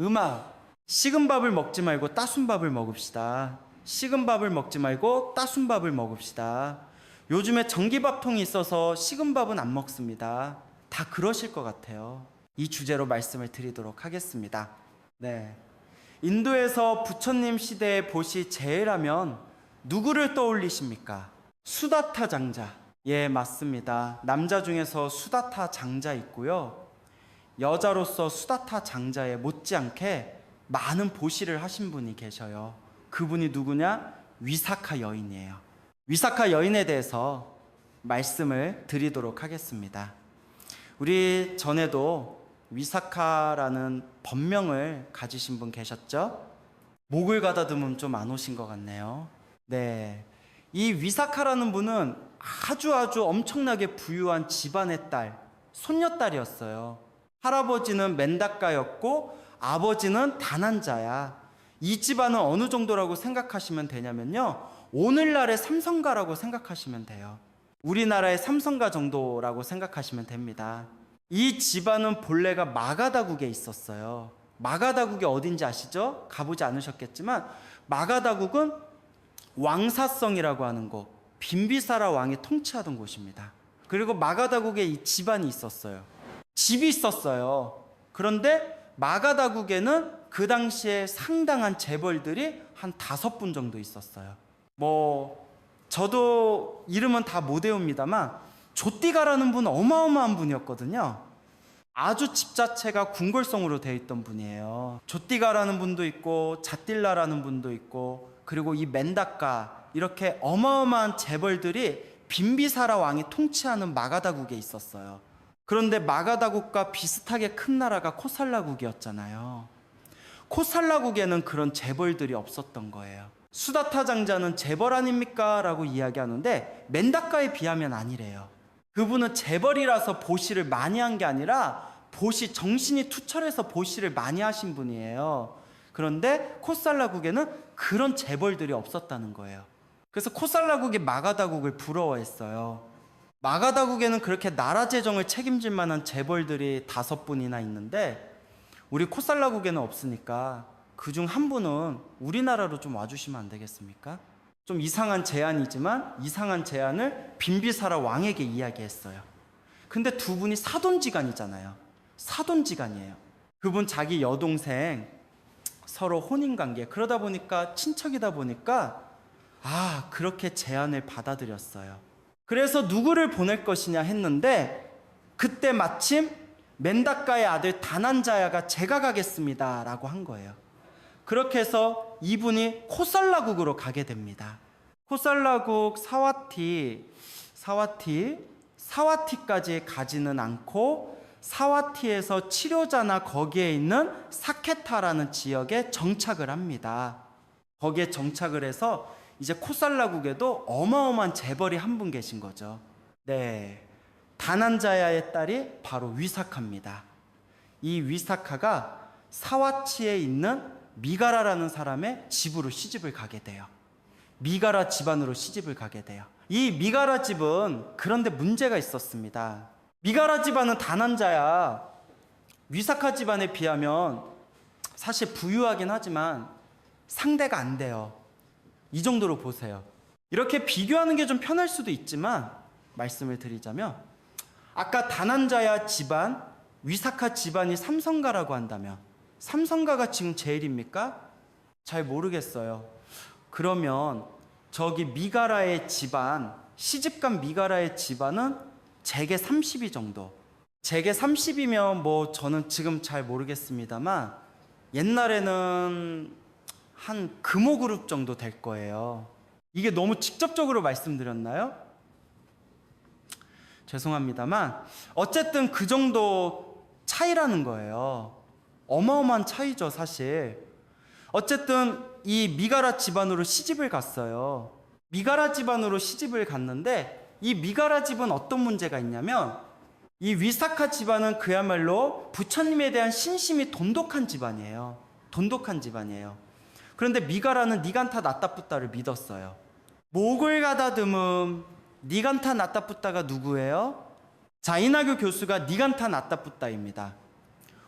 음악. 식은 밥을 먹지 말고 따순 밥을 먹읍시다. 식은 밥을 먹지 말고 따순 밥을 먹읍시다. 요즘에 전기밥통이 있어서 식은 밥은 안 먹습니다. 다 그러실 것 같아요. 이 주제로 말씀을 드리도록 하겠습니다. 네. 인도에서 부처님 시대의 보시 제해라면 누구를 떠올리십니까? 수다타 장자. 예, 맞습니다. 남자 중에서 수다타 장자 있고요. 여자로서 수다타 장자에 못지않게 많은 보시를 하신 분이 계셔요. 그분이 누구냐? 위사카 여인이에요. 위사카 여인에 대해서 말씀을 드리도록 하겠습니다. 우리 전에도 위사카라는 법명을 가지신 분 계셨죠? 목을 가다듬으면 좀 안 오신 것 같네요. 네, 이 위사카라는 분은 아주 엄청나게 부유한 집안의 딸, 손녀딸이었어요. 할아버지는 멘다카였고 아버지는 다난자야. 이 집안은 어느 정도라고 생각하시면 되냐면요, 오늘날의 삼성가라고 생각하시면 돼요. 우리나라의 삼성가 정도라고 생각하시면 됩니다. 이 집안은 본래가 마가다국에 있었어요. 마가다국이 어딘지 아시죠? 가보지 않으셨겠지만 마가다국은 왕사성이라고 하는 곳, 빈비사라 왕이 통치하던 곳입니다. 그리고 마가다국에 이 집안이 있었어요. 집이 있었어요. 그런데 마가다국에는 그 당시에 상당한 재벌들이 한 5분 정도 있었어요. 저도 이름은 다 못 외웁니다만 조띠가라는 분은 어마어마한 분이었거든요. 아주 집 자체가 궁궐성으로 되어 있던 분이에요. 조띠가라는 분도 있고 자딜라라는 분도 있고, 그리고 이 멘다카, 이렇게 어마어마한 재벌들이 빈비사라 왕이 통치하는 마가다국에 있었어요. 그런데 마가다국과 비슷하게 큰 나라가 코살라국이었잖아요. 코살라국에는 그런 재벌들이 없었던 거예요. 수다타 장자는 재벌 아닙니까? 라고 이야기하는데 멘다카에 비하면 아니래요. 그분은 재벌이라서 보시를 많이 한 게 아니라 보시, 정신이 투철해서 보시를 많이 하신 분이에요. 그런데 코살라국에는 그런 재벌들이 없었다는 거예요. 그래서 코살라국이 마가다국을 부러워했어요. 마가다국에는 그렇게 나라 재정을 책임질 만한 재벌들이 5분이나 있는데 우리 코살라국에는 없으니까 그중 한 분은 우리나라로 좀 와주시면 안 되겠습니까? 좀 이상한 제안이지만 이상한 제안을 빈비사라 왕에게 이야기했어요. 근데 두 분이 사돈지간이잖아요. 사돈지간이에요. 그분 자기 여동생 서로 혼인관계, 그러다 보니까 친척이다 보니까 그렇게 제안을 받아들였어요. 그래서 누구를 보낼 것이냐 했는데 그때 마침 멘다카의 아들 다난자야가 제가 가겠습니다 라고 한 거예요. 그렇게 해서 이분이 코살라국으로 가게 됩니다. 코살라국 사와티까지 가지는 않고 사와티에서 치료자나 거기에 있는 사케타라는 지역에 정착을 합니다. 거기에 정착을 해서 이제 코살라국에도 어마어마한 재벌이 한 분 계신 거죠. 네, 다난자야의 딸이 바로 위사카입니다. 이 위사카가 사와티에 있는 미가라라는 사람의 집으로 시집을 가게 돼요. 미가라 집안으로 시집을 가게 돼요. 이 미가라 집은 그런데 문제가 있었습니다. 미가라 집안은 다난자야, 위사카 집안에 비하면 사실 부유하긴 하지만 상대가 안 돼요. 이 정도로 보세요. 이렇게 비교하는 게 좀 편할 수도 있지만 말씀을 드리자면, 아까 다난자야 집안, 위사카 집안이 삼성가라고 한다면 삼성가가 지금 제일입니까? 잘 모르겠어요. 그러면 저기 미가라의 집안, 시집간 미가라의 집안은 제게 30위 정도. 제게 30이면 저는 지금 잘 모르겠습니다만 옛날에는 한 금호그룹 정도 될 거예요. 이게 너무 직접적으로 말씀드렸나요? 죄송합니다만 어쨌든 그 정도 차이라는 거예요. 어마어마한 차이죠, 사실. 어쨌든 이 미가라 집안으로 시집을 갔어요. 미가라 집안으로 시집을 갔는데 이 미가라 집은 어떤 문제가 있냐면, 이 위사카 집안은 그야말로 부처님에 대한 신심이 돈독한 집안이에요. 돈독한 집안이에요. 그런데 미가라는 니간타 나타푸타를 믿었어요. 목을 가다듬음, 니간타 나타푸타가 누구예요? 자, 이나교 교수가 니간타 나타푸타입니다.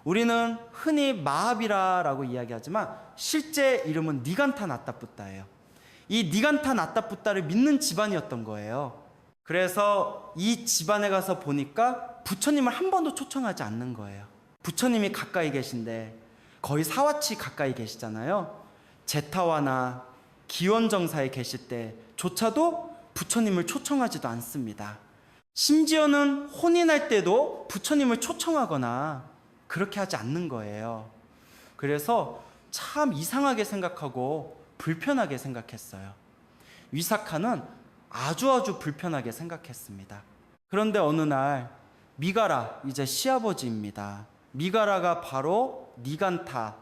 우리는 흔히 마합이라고 이야기하지만 실제 이름은 니간타 나타푸타예요. 이 니간타 나타푸타를 믿는 집안이었던 거예요. 그래서 이 집안에 가서 보니까 부처님을 한 번도 초청하지 않는 거예요. 부처님이 가까이 계신데 거의 사와치 가까이 계시잖아요. 제타와나 기원정사에 계실 때조차도 부처님을 초청하지도 않습니다. 심지어는 혼인할 때도 부처님을 초청하거나 그렇게 하지 않는 거예요. 그래서 참 이상하게 생각하고 불편하게 생각했어요. 위사카는 아주 불편하게 생각했습니다. 그런데 어느 날 미가라, 이제 시아버지입니다. 미가라가 바로 니간타,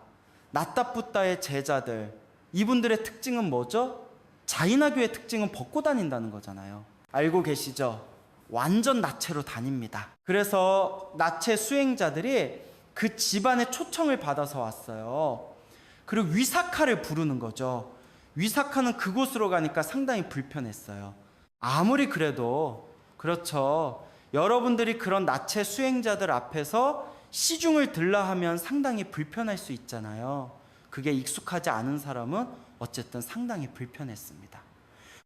나타푸타의 제자들, 이분들의 특징은 뭐죠? 자이나교의 특징은 벗고 다닌다는 거잖아요. 알고 계시죠? 완전 나체로 다닙니다. 그래서 나체 수행자들이 그 집안의 초청을 받아서 왔어요. 그리고 위사카를 부르는 거죠. 위사카는 그곳으로 가니까 상당히 불편했어요. 아무리 그래도 그렇죠. 여러분들이 그런 나체 수행자들 앞에서 시중을 들라 하면 상당히 불편할 수 있잖아요. 그게 익숙하지 않은 사람은 어쨌든 상당히 불편했습니다.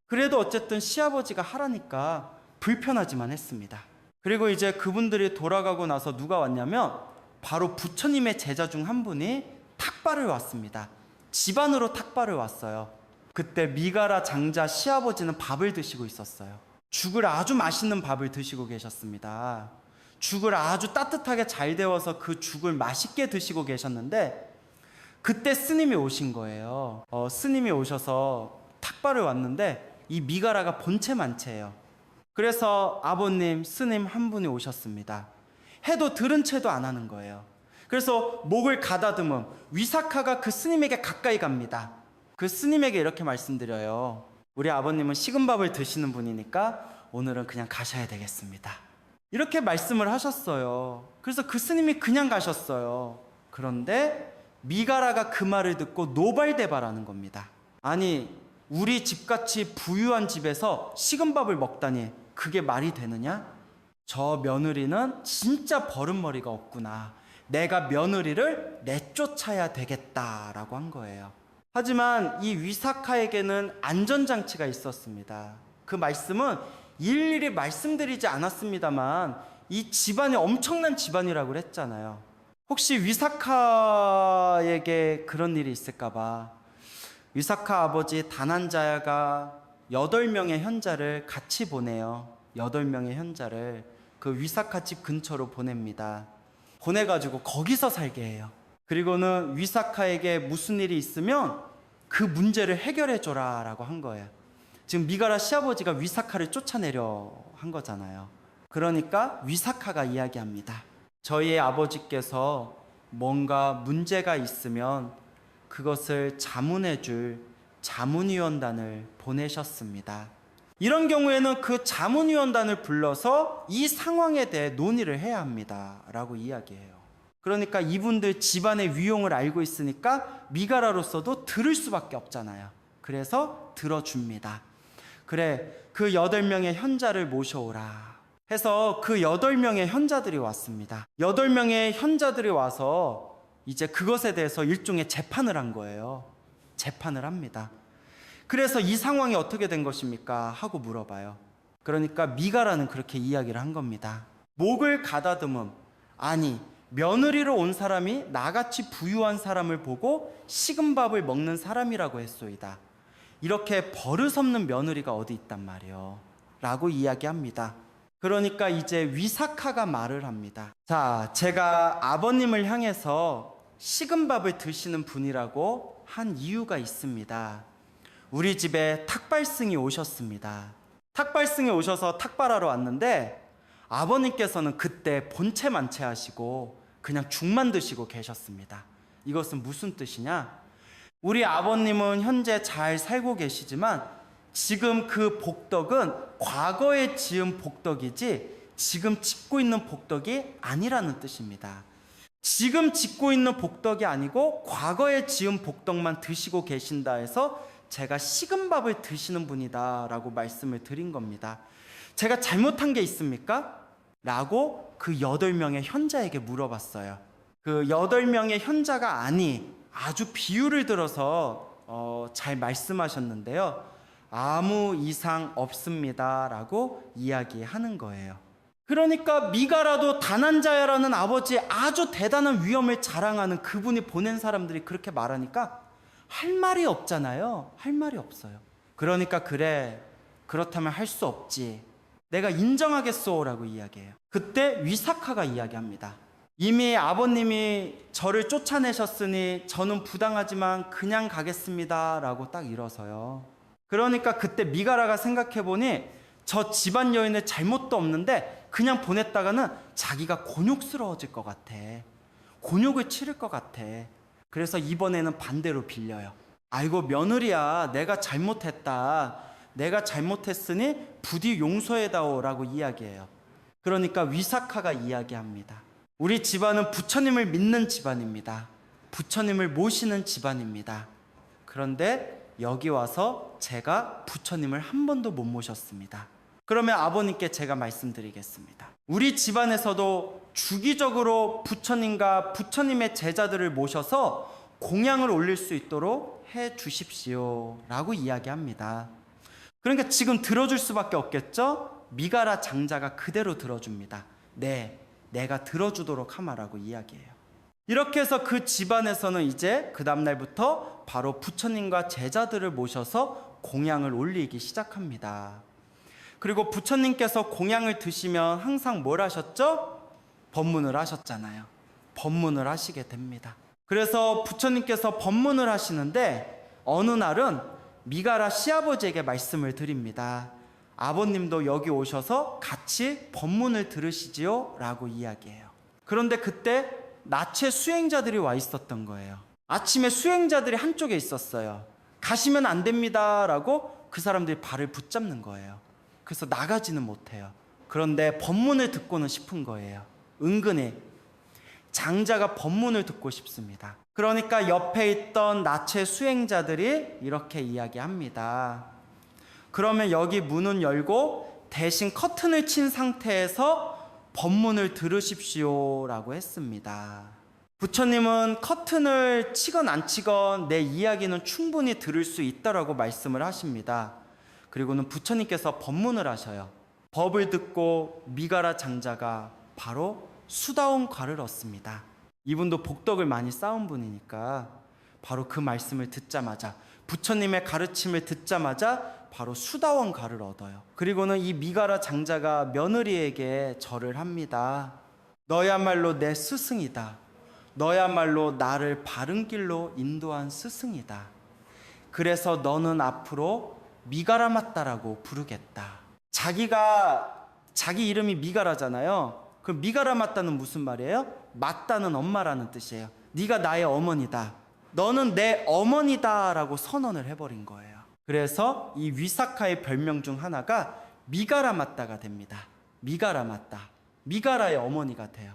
그래도 어쨌든 시아버지가 하라니까 불편하지만 했습니다. 그리고 이제 그분들이 돌아가고 나서 누가 왔냐면 바로 부처님의 제자 중 한 분이 탁발을 왔습니다. 집안으로 탁발을 왔어요. 그때 미가라 장자 시아버지는 밥을 드시고 있었어요. 죽을 아주 맛있는 밥을 드시고 계셨습니다. 죽을 아주 따뜻하게 잘 데워서 그 죽을 맛있게 드시고 계셨는데 그때 스님이 오신 거예요. 스님이 오셔서 탁발을 왔는데 이 미가라가 본체 만체예요. 그래서 아버님, 스님 한 분이 오셨습니다. 해도 들은 채도 안 하는 거예요. 그래서 목을 가다듬은 위사카가 그 스님에게 가까이 갑니다. 그 스님에게 이렇게 말씀드려요. 우리 아버님은 식은 밥을 드시는 분이니까 오늘은 그냥 가셔야 되겠습니다. 이렇게 말씀을 하셨어요. 그래서 그 스님이 그냥 가셨어요. 그런데 미가라가 그 말을 듣고 노발대발하는 겁니다. 아니, 우리 집같이 부유한 집에서 식은 밥을 먹다니 그게 말이 되느냐? 저 며느리는 진짜 버릇머리가 없구나. 내가 며느리를 내쫓아야 되겠다라고 한 거예요. 하지만 이 위사카에게는 안전장치가 있었습니다. 그 말씀은 일일이 말씀드리지 않았습니다만 이 집안이 엄청난 집안이라고 했잖아요. 혹시 위사카에게 그런 일이 있을까봐 위사카 아버지 다난자야가 8명의 현자를 같이 보내요. 8명의 현자를 그 위사카 집 근처로 보냅니다. 보내가지고 거기서 살게 해요. 그리고는 위사카에게 무슨 일이 있으면 그 문제를 해결해줘라 라고 한 거예요. 지금 미가라 시아버지가 위사카를 쫓아내려 한 거잖아요. 그러니까 위사카가 이야기합니다. 저희의 아버지께서 뭔가 문제가 있으면 그것을 자문해줄 자문위원단을 보내셨습니다. 이런 경우에는 그 자문위원단을 불러서 이 상황에 대해 논의를 해야 합니다 라고 이야기해요. 그러니까 이분들 집안의 위용을 알고 있으니까 미가라로서도 들을 수밖에 없잖아요. 그래서 들어줍니다. 그래, 그 8명의 현자를 모셔오라 해서 그 8명의 현자들이 왔습니다. 8명의 현자들이 와서 이제 그것에 대해서 일종의 재판을 한 거예요. 재판을 합니다. 그래서 이 상황이 어떻게 된 것입니까? 하고 물어봐요. 그러니까 미가라는 그렇게 이야기를 한 겁니다. 목을 가다듬음, 아니 며느리로 온 사람이 나같이 부유한 사람을 보고 식은 밥을 먹는 사람이라고 했소이다. 이렇게 버릇없는 며느리가 어디 있단 말이요 라고 이야기합니다. 그러니까 이제 위사카가 말을 합니다. 자, 제가 아버님을 향해서 식은 밥을 드시는 분이라고 한 이유가 있습니다. 우리 집에 탁발승이 오셨습니다. 탁발승이 오셔서 탁발하러 왔는데 아버님께서는 그때 본체 만체하시고 그냥 죽만 드시고 계셨습니다. 이것은 무슨 뜻이냐? 우리 아버님은 현재 잘 살고 계시지만 지금 그 복덕은 과거에 지은 복덕이지 지금 짓고 있는 복덕이 아니라는 뜻입니다. 지금 짓고 있는 복덕이 아니고 과거에 지은 복덕만 드시고 계신다 해서 제가 식은 밥을 드시는 분이다 라고 말씀을 드린 겁니다. 제가 잘못한 게 있습니까? 라고 그 8명의 현자에게 물어봤어요. 그 8명의 현자가 아니 아주 비유를 들어서 잘 말씀하셨는데요. 아무 이상 없습니다라고 이야기하는 거예요. 그러니까 미가라도 다난자야라는 아버지의 아주 대단한 위엄을 자랑하는 그분이 보낸 사람들이 그렇게 말하니까 할 말이 없잖아요. 할 말이 없어요. 그러니까 그래, 그렇다면 할 수 없지, 내가 인정하겠소라고 이야기해요. 그때 위사카가 이야기합니다. 이미 아버님이 저를 쫓아내셨으니 저는 부당하지만 그냥 가겠습니다라고 딱 일어서요. 그러니까 그때 미가라가 생각해보니 저 집안 여인의 잘못도 없는데 그냥 보냈다가는 자기가 곤욕스러워질 것 같아. 곤욕을 치를 것 같아. 그래서 이번에는 반대로 빌려요. 아이고 며느리야, 내가 잘못했다. 내가 잘못했으니 부디 용서해다오라고 이야기해요. 그러니까 위사카가 이야기합니다. 우리 집안은 부처님을 믿는 집안입니다. 부처님을 모시는 집안입니다. 그런데 여기 와서 제가 부처님을 한 번도 못 모셨습니다. 그러면 아버님께 제가 말씀드리겠습니다. 우리 집안에서도 주기적으로 부처님과 부처님의 제자들을 모셔서 공양을 올릴 수 있도록 해 주십시오 라고 이야기합니다. 그러니까 지금 들어줄 수밖에 없겠죠? 미가라 장자가 그대로 들어줍니다. 네, 내가 들어주도록 하마라고 이야기해요. 이렇게 해서 그 집안에서는 이제 그 다음날부터 바로 부처님과 제자들을 모셔서 공양을 올리기 시작합니다. 그리고 부처님께서 공양을 드시면 항상 뭘 하셨죠? 법문을 하셨잖아요. 법문을 하시게 됩니다. 그래서 부처님께서 법문을 하시는데 어느 날은 미가라 시아버지에게 말씀을 드립니다. 아버님도 여기 오셔서 같이 법문을 들으시지요? 라고 이야기해요. 그런데 그때 나체 수행자들이 와 있었던 거예요. 아침에 수행자들이 한쪽에 있었어요. 가시면 안 됩니다 라고 그 사람들이 발을 붙잡는 거예요. 그래서 나가지는 못해요. 그런데 법문을 듣고는 싶은 거예요. 은근히 장자가 법문을 듣고 싶습니다. 그러니까 옆에 있던 나체 수행자들이 이렇게 이야기합니다. 그러면 여기 문은 열고 대신 커튼을 친 상태에서 법문을 들으십시오 라고 했습니다. 부처님은 커튼을 치건 안 치건 내 이야기는 충분히 들을 수 있다라고 말씀을 하십니다. 그리고는 부처님께서 법문을 하셔요. 법을 듣고 미가라 장자가 바로 수다온 과를 얻습니다. 이분도 복덕을 많이 쌓은 분이니까 바로 그 말씀을 듣자마자, 부처님의 가르침을 듣자마자 바로 수다원 가를 얻어요. 그리고는 이 미가라 장자가 며느리에게 절을 합니다. 너야말로 내 스승이다. 너야말로 나를 바른 길로 인도한 스승이다. 그래서 너는 앞으로 미가라 맞다라고 부르겠다. 자기 이름이 미가라잖아요. 그 미가라 맞다는 무슨 말이에요? 맞다는 엄마라는 뜻이에요. 네가 나의 어머니다. 너는 내 어머니다라고 선언을 해버린 거예요. 그래서 이 위사카의 별명 중 하나가 미가라 맞다가 됩니다. 미가라 맞다. 미가라의 어머니가 돼요.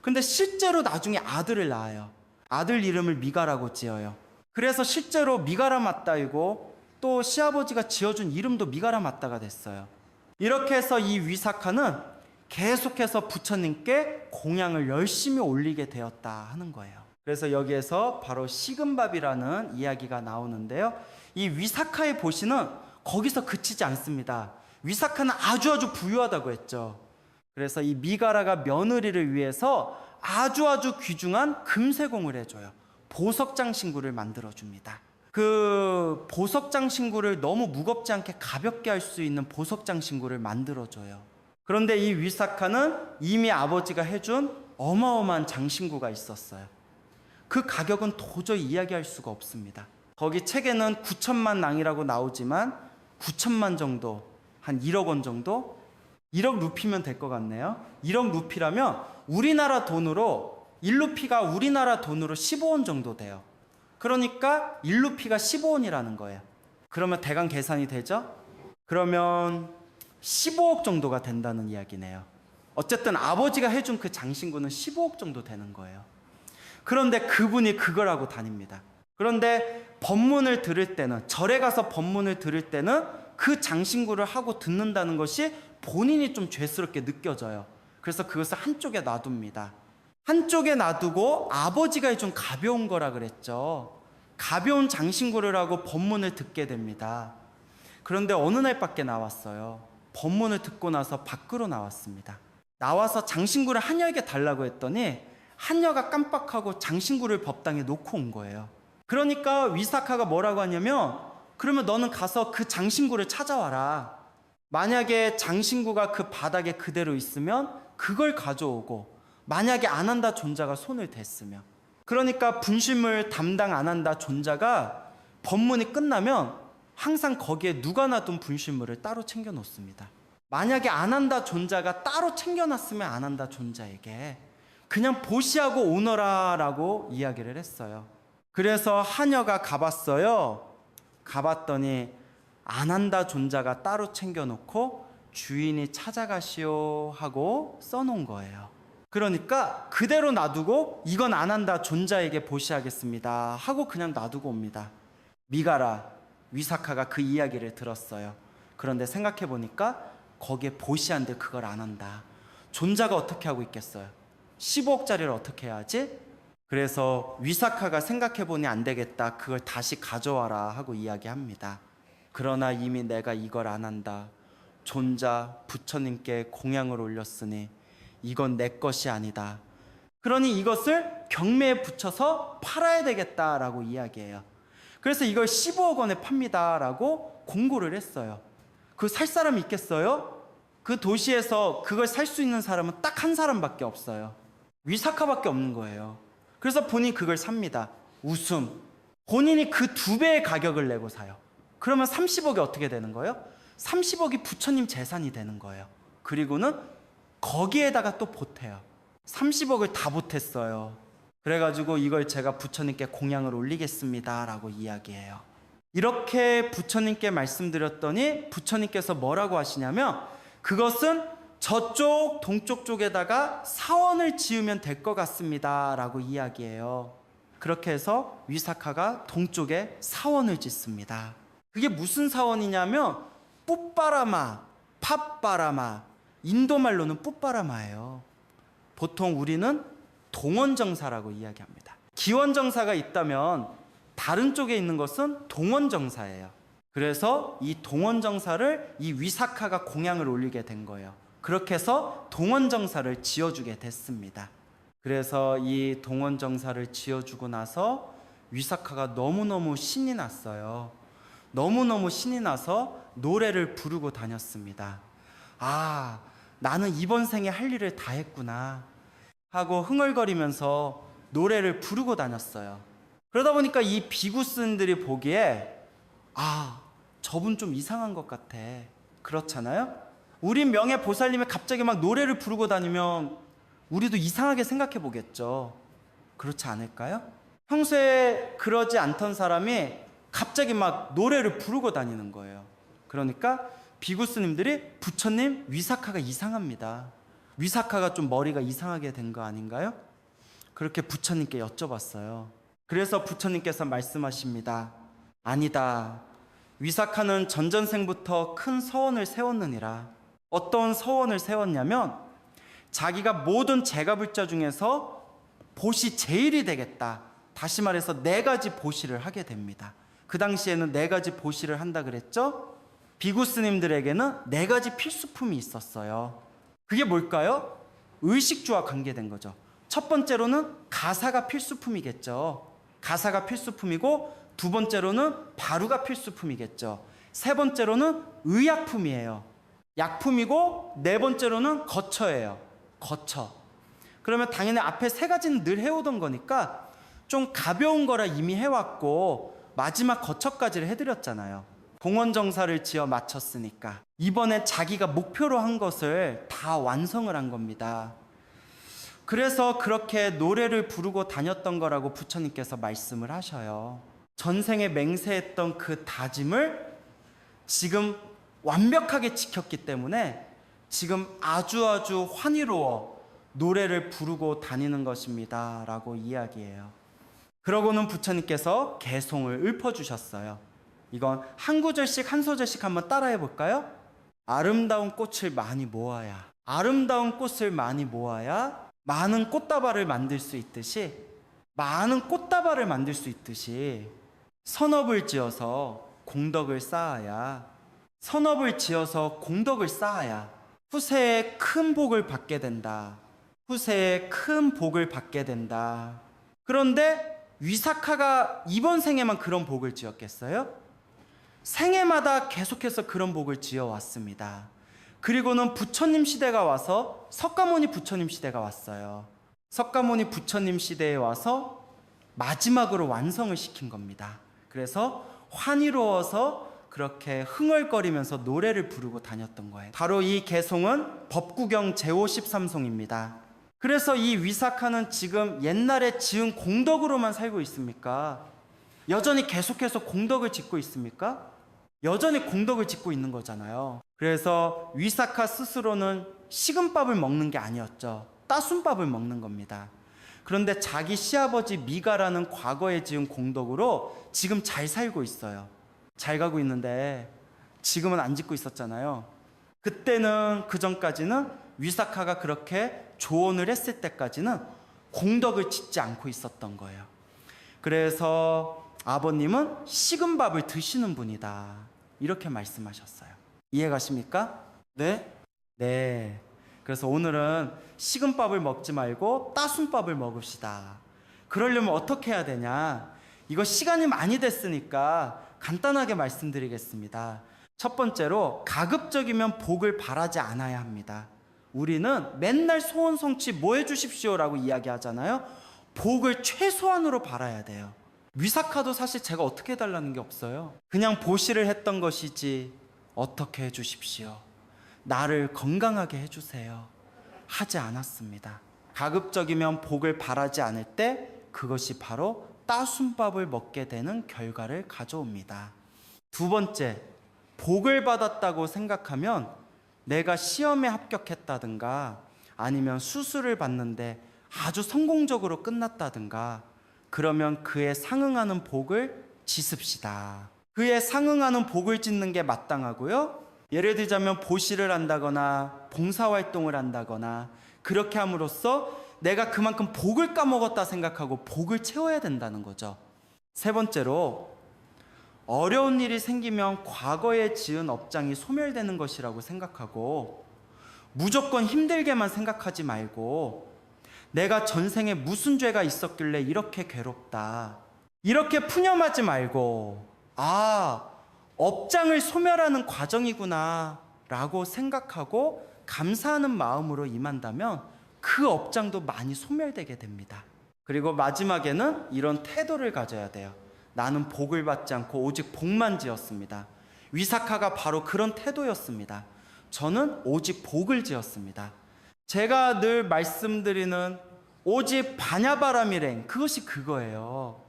근데 실제로 나중에 아들을 낳아요. 아들 이름을 미가라고 지어요. 그래서 실제로 미가라 맞다이고 또 시아버지가 지어준 이름도 미가라 맞다가 됐어요. 이렇게 해서 이 위사카는 계속해서 부처님께 공양을 열심히 올리게 되었다 하는 거예요. 그래서 여기에서 바로 식은밥이라는 이야기가 나오는데요. 이 위사카의 보시는 거기서 그치지 않습니다. 위사카는 아주 부유하다고 했죠. 그래서 이 미가라가 며느리를 위해서 아주 귀중한 금세공을 해줘요. 보석장 신구를 만들어줍니다. 그 보석장 신구를 너무 무겁지 않게 가볍게 할 수 있는 보석장 신구를 만들어줘요. 그런데 이 위사카는 이미 아버지가 해준 어마어마한 장신구가 있었어요. 그 가격은 도저히 이야기할 수가 없습니다. 거기 책에는 9천만 낭이라고 나오지만 9천만 정도, 한 1억 원 정도? 1억 루피면 될 것 같네요. 1억 루피라면 우리나라 돈으로 1루피가 우리나라 돈으로 15원 정도 돼요. 그러니까 1루피가 15원이라는 거예요. 그러면 대강 계산이 되죠? 그러면 15억 정도가 된다는 이야기네요. 어쨌든 아버지가 해준 그 장신구는 15억 정도 되는 거예요. 그런데 그분이 그걸 하고 다닙니다. 그런데 법문을 들을 때는, 절에 가서 법문을 들을 때는 그 장신구를 하고 듣는다는 것이 본인이 좀 죄스럽게 느껴져요. 그래서 그것을 한쪽에 놔둡니다. 한쪽에 놔두고 아버지가 좀 가벼운 거라 그랬죠. 가벼운 장신구를 하고 법문을 듣게 됩니다. 그런데 어느 날 밖에 나왔어요. 법문을 듣고 나서 밖으로 나왔습니다. 나와서 장신구를 하녀에게 달라고 했더니 하녀가 깜빡하고 장신구를 법당에 놓고 온 거예요. 그러니까 위사카가 뭐라고 하냐면, 그러면 너는 가서 그 장신구를 찾아와라. 만약에 장신구가 그 바닥에 그대로 있으면 그걸 가져오고, 만약에 안 한다 존자가 손을 댔으면, 그러니까 분실물 담당 안 한다 존자가 법문이 끝나면 항상 거기에 누가 놔둔 분실물을 따로 챙겨 놓습니다. 만약에 안 한다 존자가 따로 챙겨놨으면 안 한다 존자에게 그냥 보시하고 오너라라고 이야기를 했어요. 그래서 하녀가 가봤어요. 가봤더니 안 한다 존자가 따로 챙겨놓고 주인이 찾아가시오 하고 써놓은 거예요. 그러니까 그대로 놔두고 이건 안 한다 존자에게 보시하겠습니다 하고 그냥 놔두고 옵니다. 미가라, 위사카가 그 이야기를 들었어요. 그런데 생각해 보니까 거기에 보시한데 그걸 안 한다. 존자가 어떻게 하고 있겠어요? 15억짜리를 어떻게 해야지? 그래서 위사카가 생각해 보니 안 되겠다. 그걸 다시 가져와라 하고 이야기합니다. 그러나 이미 내가 이걸 안 한다. 존자 부처님께 공양을 올렸으니 이건 내 것이 아니다. 그러니 이것을 경매에 붙여서 팔아야 되겠다라고 이야기해요. 그래서 이걸 15억 원에 팝니다라고 공고를 했어요. 그거 살 사람이 있겠어요? 그 도시에서 그걸 살 수 있는 사람은 딱 한 사람밖에 없어요. 위사카밖에 없는 거예요. 그래서 본인이 그걸 삽니다. 웃음. 본인이 그 2배의 가격을 내고 사요. 그러면 30억이 어떻게 되는 거예요? 30억이 부처님 재산이 되는 거예요. 그리고는 거기에다가 또 보태요. 30억을 다 보탰어요. 그래가지고 이걸 제가 부처님께 공양을 올리겠습니다 라고 이야기해요. 이렇게 부처님께 말씀드렸더니 부처님께서 뭐라고 하시냐면, 그것은 저쪽 동쪽 쪽에다가 사원을 지으면 될 것 같습니다 라고 이야기해요. 그렇게 해서 위사카가 동쪽에 사원을 짓습니다. 그게 무슨 사원이냐면 뿌빠라마, 팟바라마, 인도말로는 뿌빠라마예요. 보통 우리는 동원정사라고 이야기합니다. 기원정사가 있다면 다른 쪽에 있는 것은 동원정사예요. 그래서 이 동원정사를 이 위사카가 공양을 올리게 된 거예요. 그렇게 해서 동원정사를 지어주게 됐습니다. 그래서 이 동원정사를 지어주고 나서 위사카가 너무너무 신이 났어요. 너무너무 신이 나서 노래를 부르고 다녔습니다. 아, 나는 이번 생에 할 일을 다 했구나 하고 흥얼거리면서 노래를 부르고 다녔어요. 그러다 보니까 이 비구스들이 보기에, 아, 저분 좀 이상한 것 같아. 그렇잖아요? 우리 명예보살님이 갑자기 막 노래를 부르고 다니면 우리도 이상하게 생각해 보겠죠. 그렇지 않을까요? 평소에 그러지 않던 사람이 갑자기 막 노래를 부르고 다니는 거예요. 그러니까 비구스님들이 부처님, 위사카가 이상합니다. 위사카가 좀 머리가 이상하게 된 거 아닌가요? 그렇게 부처님께 여쭤봤어요. 그래서 부처님께서 말씀하십니다. 아니다. 위사카는 전전생부터 큰 서원을 세웠느니라. 어떤 서원을 세웠냐면, 자기가 모든 제가불자 중에서 보시 제일이 되겠다. 다시 말해서 4가지 보시를 하게 됩니다. 그 당시에는 4가지 보시를 한다 그랬죠? 비구스님들에게는 4가지 필수품이 있었어요. 그게 뭘까요? 의식주와 관계된 거죠. 첫 번째로는 가사가 필수품이겠죠. 가사가 필수품이고, 두 번째로는 바루가 필수품이겠죠. 세 번째로는 의약품이에요. 약품이고, 네 번째로는 거처예요. 거처. 그러면 당연히 앞에 3가지는 늘 해오던 거니까 좀 가벼운 거라 이미 해왔고, 마지막 거처까지를 해드렸잖아요. 동원정사를 지어 마쳤으니까 이번에 자기가 목표로 한 것을 다 완성을 한 겁니다. 그래서 그렇게 노래를 부르고 다녔던 거라고 부처님께서 말씀을 하셔요. 전생에 맹세했던 그 다짐을 지금 완벽하게 지켰기 때문에 지금 아주 환희로워 노래를 부르고 다니는 것입니다 라고 이야기해요. 그러고는 부처님께서 개송을 읊어주셨어요. 이건 한 구절씩 한 소절씩 한번 따라해 볼까요? 아름다운 꽃을 많이 모아야, 아름다운 꽃을 많이 모아야 많은 꽃다발을 만들 수 있듯이 선업을 지어서 공덕을 쌓아야 후세에 큰 복을 받게 된다. 그런데 위사카가 이번 생에만 그런 복을 지었겠어요? 생애마다 계속해서 그런 복을 지어왔습니다. 그리고는 부처님 시대가 와서 석가모니 부처님 시대가 왔어요. 석가모니 부처님 시대에 와서 마지막으로 완성을 시킨 겁니다. 그래서 환희로워서 그렇게 흥얼거리면서 노래를 부르고 다녔던 거예요. 바로 이 개송은 법구경 제53송입니다. 그래서 이 위사카는 지금 옛날에 지은 공덕으로만 살고 있습니까? 여전히 계속해서 공덕을 짓고 있습니까? 여전히 공덕을 짓고 있는 거잖아요. 그래서 위사카 스스로는 식은밥을 먹는 게 아니었죠. 따순밥을 먹는 겁니다. 그런데 자기 시아버지 미가라는 과거에 지은 공덕으로 지금 잘 살고 있어요. 잘 가고 있는데 지금은 안 짓고 있었잖아요. 그때는, 그 전까지는 위사카가 그렇게 조언을 했을 때까지는 공덕을 짓지 않고 있었던 거예요. 그래서 아버님은 식은 밥을 드시는 분이다, 이렇게 말씀하셨어요. 이해가십니까? 네? 네. 그래서 오늘은 식은 밥을 먹지 말고 따순 밥을 먹읍시다. 그러려면 어떻게 해야 되냐? 이거 시간이 많이 됐으니까 간단하게 말씀드리겠습니다. 첫 번째로, 가급적이면 복을 바라지 않아야 합니다. 우리는 맨날 소원 성취 뭐 해주십시오라고 이야기하잖아요. 복을 최소한으로 바라야 돼요. 위사카도 사실 제가 어떻게 해달라는 게 없어요. 그냥 보시를 했던 것이지 어떻게 해주십시오, 나를 건강하게 해주세요, 하지 않았습니다. 가급적이면 복을 바라지 않을 때 그것이 바로 따순밥을 먹게 되는 결과를 가져옵니다. 두 번째, 복을 받았다고 생각하면 내가 시험에 합격했다든가 아니면 수술을 받는데 아주 성공적으로 끝났다든가 그러면 그에 상응하는 복을 짓읍시다. 그에 상응하는 복을 짓는 게 마땅하고요. 예를 들자면 보시를 한다거나 봉사활동을 한다거나 그렇게 함으로써 내가 그만큼 복을 까먹었다 생각하고 복을 채워야 된다는 거죠. 세 번째로, 어려운 일이 생기면 과거에 지은 업장이 소멸되는 것이라고 생각하고 무조건 힘들게만 생각하지 말고 내가 전생에 무슨 죄가 있었길래 이렇게 괴롭다, 이렇게 푸념하지 말고 업장을 소멸하는 과정이구나 라고 생각하고 감사하는 마음으로 임한다면 그 업장도 많이 소멸되게 됩니다. 그리고 마지막에는 이런 태도를 가져야 돼요. 나는 복을 받지 않고 오직 복만 지었습니다. 위사카가 바로 그런 태도였습니다. 저는 오직 복을 지었습니다. 제가 늘 말씀드리는 오직 바냐바라밀행, 그것이 그거예요.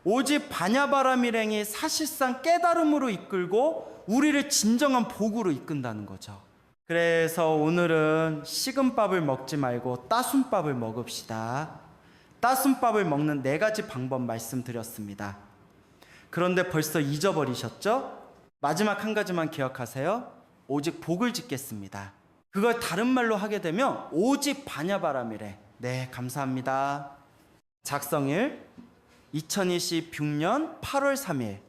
오직 바냐바라밀행이 사실상 깨달음으로 이끌고 우리를 진정한 복으로 이끈다는 거죠. 그래서 오늘은 식은밥을 먹지 말고 따순밥을 먹읍시다. 따순밥을 먹는 4가지 방법 말씀드렸습니다. 그런데 벌써 잊어버리셨죠? 마지막 한 가지만 기억하세요. 오직 복을 짓겠습니다. 그걸 다른 말로 하게 되면 오직 바냐바라밀에. 네, 감사합니다. 작성일 2026년 8월 3일